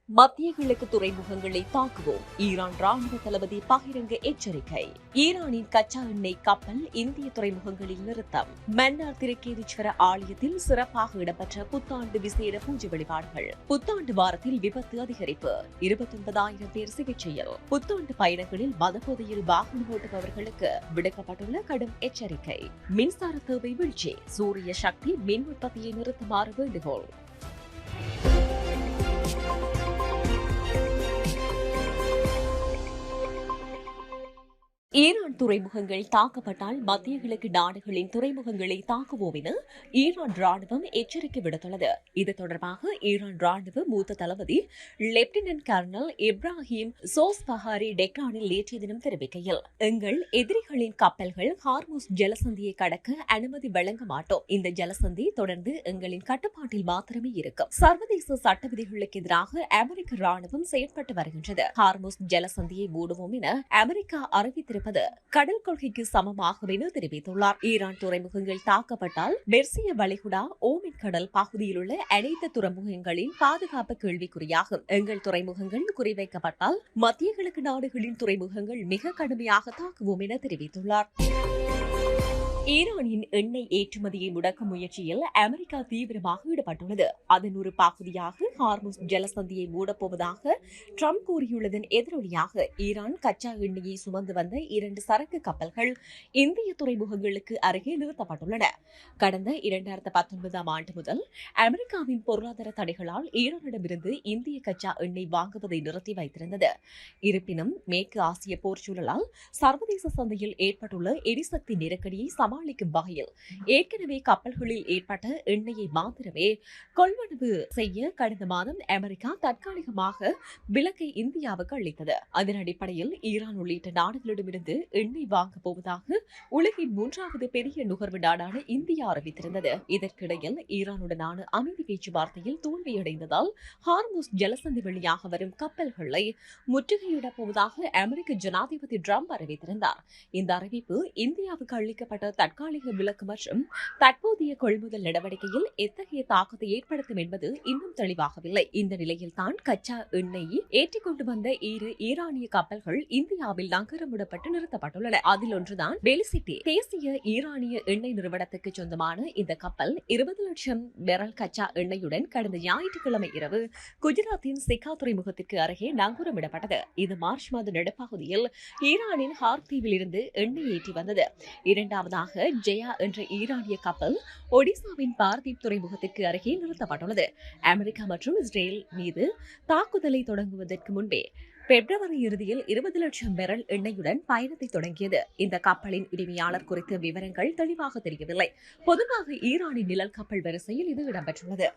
மத்திய கிழக்கு துறைமுகங்களை தாக்குவோம், ஈரான் ராணுவ தளபதி பகிரங்க எச்சரிக்கை. ஈரானின் கச்சா எண்ணெய் கப்பல் இந்திய துறைமுகங்களில் நிறுத்தம். மன்னார் திருக்கேதீஸ்வர ஆலயத்தில் சிறப்பாக இடம்பெற்ற புத்தாண்டு விசேட பூஜை வழிபாடுகள். புத்தாண்டு வாரத்தில் விபத்து அதிகரிப்பு, 29,000 பேர் சிகிச்சையில். புத்தாண்டு பயணங்களில் மதபோதையில் வாகனம் ஓட்டுபவர்களுக்கு விடுக்கப்பட்டுள்ள கடும் எச்சரிக்கை. மின்சார தேவை வீழ்ச்சி, சூரிய சக்தி மின் உற்பத்தியை நிறுத்துமாறு வேண்டுகோள். ஈரான் துறைமுகங்கள் தாக்கப்பட்டால் மத்திய கிழக்கு நாடுகளின் துறைமுகங்களை தாக்குவோம் என ஈரான் ராணுவம் எச்சரிக்கை விடுத்துள்ளது. இது தொடர்பாக ஈரான் ராணுவ மூத்த தளபதி லெப்டினன்ட் கர்னல் இப்ராஹிம் சோஸ்பஹாரி டெக்ரானில் நேற்றைய தினம் தெரிவிக்கையில், எங்கள் எதிரிகளின் கப்பல்கள் ஹார்முஸ் ஜலசந்தியை கடக்க அனுமதி வழங்க மாட்டோம். இந்த ஜலசந்தி தொடர்ந்து எங்களின் கட்டுப்பாட்டில் மாத்திரமே இருக்கும். சர்வதேச சட்ட விதிகளுக்கு எதிராக அமெரிக்க ராணுவம் செயல்பட்டு வருகின்றது. ஹார்முஸ் ஜலசந்தியை மூடுவோம் என அமெரிக்கா அறிவித்திருப்பது கடல் கொள்கைக்கு சமமாகும் என தெரிவித்துள்ளார். ஈரான் துறைமுகங்கள் தாக்கப்பட்டால் பெர்சிய வளைகுடா, ஓமன் கடல் பகுதியில் உள்ள அனைத்து துறைமுகங்களின் பாதுகாப்பு கேள்விக்குறியாகும். எங்கள் துறைமுகங்கள் குறிவைக்கப்பட்டால் மத்திய கிழக்கு நாடுகளின் துறைமுகங்கள் மிக கடுமையாக தாக்குவோம் என தெரிவித்துள்ளார். ஈரானின் எண்ணெய் ஏற்றுமதியை முடக்கும் முயற்சியில் அமெரிக்கா தீவிரமாக ஈடுபட்டுள்ளது. அதன் ஒரு பகுதியாக ஹார்முஸ் ஜலசந்தியை மூடப்போவதாக ட்ரம்ப் கூறியுள்ளதன் எதிரொலியாக ஈரான் கச்சா எண்ணெயை சுமந்து வந்த 2 சரக்கு கப்பல்கள் இந்திய துறைமுகங்களுக்கு அருகே நிறுத்தப்பட்டுள்ளன. கடந்த 2019 ஆண்டு முதல் அமெரிக்காவின் பொருளாதார தடைகளால் ஈரானிடமிருந்து இந்திய கச்சா எண்ணெய் வாங்குவதை நிறுத்தி வைத்திருந்தது. இருப்பினும் மேற்கு ஆசிய போர் சூழலால் சர்வதேச சந்தையில் ஏற்பட்டுள்ள எரிசக்தி நெருக்கடியை சமாளிக்கும் வகையில் ஏற்கனவே கப்பல்களில் ஏற்பட்ட எண்ணெயை மாத்திரமே கொள்வனவு செய்ய கடந்த மாதம் அமெரிக்கா தற்காலிகமாக விலக்கை இந்தியாவுக்கு அளித்தது. அதன் அடிப்படையில் ஈரான் உள்ளிட்ட நாடுகளிடமிருந்து எண்ணெய் வாங்கப் போவதாக உலகின் 3வது பெரிய நுகர்வு நாடான இந்தியா அறிவித்திருந்தது. இதற்கிடையில் ஈரானுடனான அமைதி பேச்சுவார்த்தையில் தோல்வியடைந்ததால் ஹார்முஸ் ஜலசந்தி வழியாக வரும் கப்பல்களை முற்றுகையிடப் போவதாக அமெரிக்க ஜனாதிபதி ட்ரம்ப் அறிவித்திருந்தார். இந்த அறிவிப்பு இந்தியாவுக்கு அளிக்கப்பட்ட தற்காலிக விலக்கு மற்றும் தற்போதைய கொள்முதல் நடவடிக்கையில் எத்தகைய தாக்கத்தை ஏற்படுத்தும் என்பது இன்னும் தெளிவாகவில்லை. இந்த நிலையில் தான் கச்சா எண்ணெய் ஏற்றிக்கொண்டு வந்த 2 ஈரானிய கப்பல்கள் இந்தியாவில் நங்கரமிடப்பட்டு நிறுத்தப்பட்டுள்ளன. அதில் ஒன்றுதான் பெலிசிட்டி. தேசிய ஈரானிய எண்ணெய் நிறுவனத்துக்கு சொந்தமான இந்த கப்பல் 20 லட்சம் பேரல் கச்சா எண்ணெயுடன் கடந்த ஞாயிற்றுக்கிழமை இரவு குஜராத்தின் சிக்கா துறைமுகத்திற்கு அருகே நங்கூரமிடப்பட்டது. இது மார்ச் மாத நடுப்பகுதியில் ஈரானின் ஹார்க் தீவில் இருந்து எண்ணெய் ஏற்றி வந்தது. இரண்டாவதாக ஜெயா என்ற ஈரானிய கப்பல் ஒடிசாவின் பார்தீப் துறைமுகத்திற்கு அருகே நிறுத்தப்பட்டுள்ளது. அமெரிக்கா மற்றும் இஸ்ரேல் மீது தாக்குதலை தொடங்குவதற்கு முன்பே பிப்ரவரி இறுதியில் 20 லட்சம் பேரல் எண்ணெயுடன் பயணத்தை தொடங்கியது. இந்த கப்பலின் உரிமையாளர் குறித்த விவரங்கள் தெளிவாக தெரியவில்லை. பொதுவாக ஈரானின் நிழல் கப்பல் வரிசையில் இது இடம்பெற்றுள்ளது.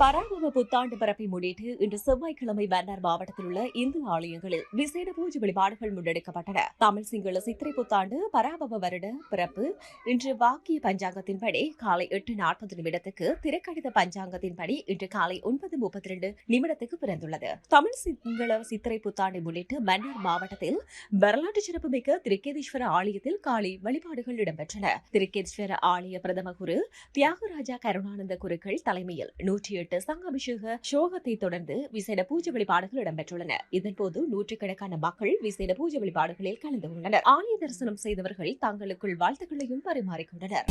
பராபவ புத்தாண்டு பரப்பை முன்னிட்டு இன்று செவ்வாய்க்கிழமை மன்னார் மாவட்டத்தில் உள்ள இந்து ஆலயங்களில் விசேட பூஜை வழிபாடுகள் முன்னெடுக்கப்பட்டன. தமிழ் சிங்கள சித்திரை புத்தாண்டு பராபவ வருட பிறப்பு இன்று வாக்கிய பஞ்சாங்கத்தின்படி காலை 8:40 திரைக்கணித பஞ்சாங்கத்தின்படி இன்று காலை 9:32 பிறந்துள்ளது. தமிழ் சிங்கள சித்திரை புத்தாண்டை முன்னிட்டு மன்னார் மாவட்டத்தில் வரலாற்று சிறப்புமிக்க திருக்கேதீஸ்வர ஆலயத்தில் காலை வழிபாடுகள் இடம்பெற்றன. திருக்கேதீஸ்வர ஆலய பிரதம குரு தியாகராஜா கருணானந்த குருக்கள் தலைமையில் 108 சங்காபிஷேக சோகத்தை தொடர்ந்து விசேட பூஜை வழிபாடுகள் இடம்பெற்றுள்ளன. இதன்போது நூற்றுக்கணக்கான மக்கள் விசேட பூஜை வழிபாடுகளில் கலந்து கொண்டனர். ஆலய தரிசனம் செய்தவர்கள் தங்களுக்குள் வாழ்த்துக்களையும் பரிமாறிக்கொண்டனர்.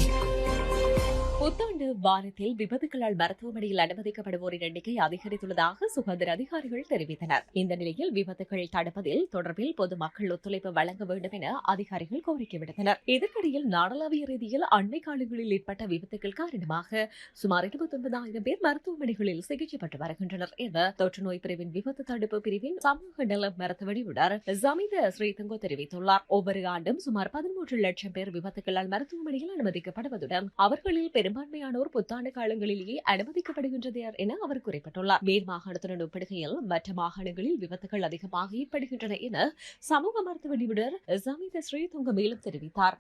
புத்தாண்டு வாரத்தில் விபத்துகளால் மருத்துவமனையில் அனுமதிக்கப்படுவோரின் எண்ணிக்கை அதிகரித்துள்ளதாக சுகாதார அதிகாரிகள் தெரிவித்தனர். இந்த நிலையில் விபத்துகள் தடுப்பதில் தொடர்பில் பொதுமக்கள் ஒத்துழைப்பு வழங்க வேண்டும் என அதிகாரிகள் கோரிக்கை விடுத்தனர். இதற்கிடையில் நாடளாவிய ரீதியில் அண்மை காலங்களில் ஏற்பட்ட விபத்துகள் காரணமாக சுமார் 29,000 பேர் மருத்துவமனைகளில் சிகிச்சை பெற்று வருகின்றனர் என தொற்றுநோய் பிரிவின் விபத்து தடுப்பு பிரிவின் சமூக நல மருத்துவ நிபுணர் ஜமீத ஸ்ரீதங்கோ தெரிவித்துள்ளார். ஒவ்வொரு ஆண்டும் சுமார் 13 லட்சம் பேர் விபத்துகளால் மருத்துவமனையில் அனுமதிக்கப்படுவதுடன் அவர்களில் பெரும்பான்மையானோர் புத்தாண்டு காலங்களிலேயே அனுமதிக்கப்படுகின்றனர் என அவர் குறிப்பிட்டுள்ளார். மேல் மாகாணத்துடன் ஒப்பிடுகையில் மற்ற மாகாணங்களில் விபத்துகள் அதிகமாக ஏற்படுகின்றன என சமூக மருத்துவ நிபுணர் ஜமீத ஸ்ரீதங்கோ மேலும் தெரிவித்தார்.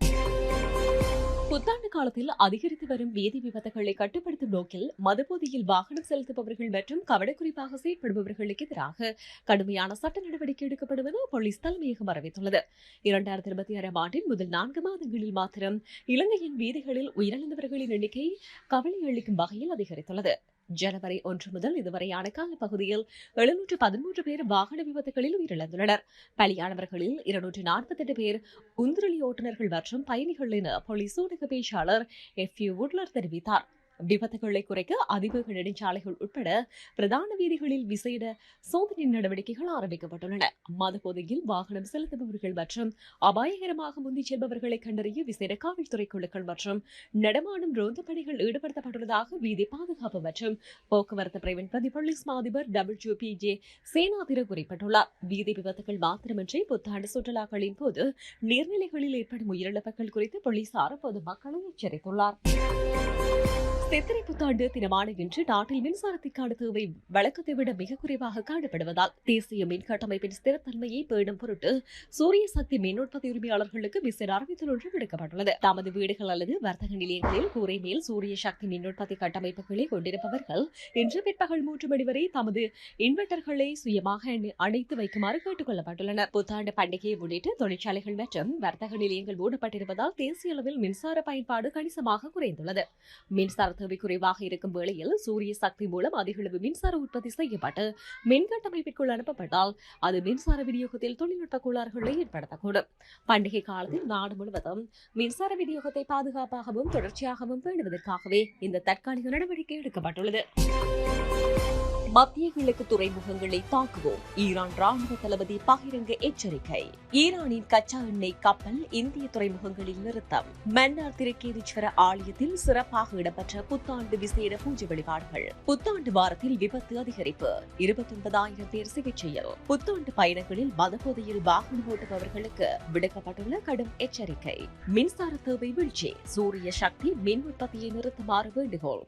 புத்தாண்டு காலத்தில் அதிகரித்து வரும் வீதி விபத்துகளை கட்டுப்படுத்தும் நோக்கில் மதுபோதையில் வாகனம் செலுத்துபவர்கள் மற்றும் கவனக்குறிப்பாக செயற்படுபவர்களுக்கு எதிராக கடுமையான சட்ட நடவடிக்கை எடுக்கப்படுவது போலீஸ் தலைமையகம் அறிவித்துள்ளது. 2026 ஆண்டின் முதல் 4 மாதங்களில் மாத்திரம் இலங்கையின் வீதிகளில் உயிரிழந்தவர்களின் எண்ணிக்கை கவலை அளிக்கும் வகையில் அதிகரித்துள்ளது. ஜனவரி 1 முதல் இதுவரையான காலப்பகுதியில் 713 பேர் வாகன விபத்துகளில் உயிரிழந்துள்ளனர். பலியானவர்களில் 248 பேர் உந்துருளி ஓட்டுநர்கள் மற்றும் பயணிகள் என போலீஸ் ஊடக பேச்சாளர் எஃப்யூ வுட்லர் தெரிவித்தார். விபத்துகளை குறைக்க அதிவேக நெடுஞ்சாலைகள் உட்பட பிரதான வீதிகளில் விசேட சோதனை நடவடிக்கைகள் ஆரம்பிக்கப்பட்டுள்ளன. மதுபோதையில் வாகனம் செலுத்துபவர்கள் மற்றும் அபாயகரமாக முந்திச் செல்பவர்களை கண்டறிய விசேட காவல்துறை குழுக்கள் மற்றும் நடமாடும் ரோந்து பணிகள் ஈடுபடுத்தப்பட்டுள்ளதாக வீதி பாதுகாப்பு மற்றும் போக்குவரத்து பிரதி போலீஸ் மாதிபர் WPJ சேனாதிர குறிப்பிட்டுள்ளார். வீதி விபத்துகள் மாத்திரமின்றி புத்தாண்டு சுற்றுலாக்களின் போது நீர்நிலைகளில் ஏற்படும் உயிரிழப்புகள் குறித்து போலீசார் பொதுமக்களை எச்சரித்துள்ளார். சித்திரை புத்தாண்டு தினமான இன்று நாட்டில் மின்சாரத்திற்கான தேவை வழக்கத்தை விட மிக குறைவாக காணப்படுவதால் தேசிய மின் கட்டமைப்பின் ஸ்திரத்தன்மையை பேணும் பொருட்டு சூரிய சக்தி மின் உற்பத்தி உரிமையாளர்களுக்கு விசேட அறிவித்தல் ஒன்று விடுக்கப்பட்டுள்ளது. தமது வீடுகள் அல்லது வர்த்தக நிலையங்களில் கூரை மேல் சூரிய சக்தி மின் உற்பத்தி கட்டமைப்புகளை கொண்டிருப்பவர்கள் இன்று பிற்பகல் 3 மணி வரை தமது இன்வெர்டர்களை சுயமாக அணைத்து வைக்குமாறு கேட்டுக் கொள்ளப்பட்டுள்ளனர். புத்தாண்டு பண்டிகையை முன்னிட்டு தொழிற்சாலைகள் மற்றும் வர்த்தக நிலையங்கள் மூடப்பட்டிருப்பதால் தேசிய அளவில் மின்சார பயன்பாடு கணிசமாக குறைந்துள்ளது. மின்சார தேவை குறைவாக இருக்கும் வேளையில் சூரிய சக்தி மூலம் அதிகளவு மின்சார உற்பத்தி செய்யப்பட்டு மின் கட்டமைப்பிற்குள் அனுப்பப்பட்டால் அது மின்சார விநியோகத்தில் தொழில்நுட்ப கோளாறுகளை ஏற்படுத்தக்கூடும். பண்டிகை காலத்தில் நாடு முழுவதும் மின்சார விநியோகத்தை பாதுகாப்பாகவும் தொடர்ச்சியாகவும் பேணுவதற்காகவே இந்த தற்காலிக நடவடிக்கை எடுக்கப்பட்டுள்ளது. மத்திய கிழக்கு துறைமுகங்களை தாக்குவோம், ஈரான் ராணுவ தளபதி பகிரங்க எச்சரிக்கை. ஈரானின் கச்சா எண்ணெய் கப்பல் இந்திய துறைமுகங்களில் நிறுத்தம். மன்னார் திருக்கேதீஸ்வர ஆலயத்தில் சிறப்பாக இடம்பெற்ற புத்தாண்டு விசேட பூஜை வழிபாடுகள். புத்தாண்டு வாரத்தில் விபத்து அதிகரிப்பு, 29,000 பேர் சிகிச்சையில். புத்தாண்டு பயணங்களில் மதபோதையில் வாகனம் ஓட்டுபவர்களுக்கு விடுக்கப்பட்டுள்ள கடும் எச்சரிக்கை. மின்சார தேவை வீழ்ச்சி, சூரிய சக்தி மின் உற்பத்தியை நிறுத்துமாறு வேண்டுகோள்.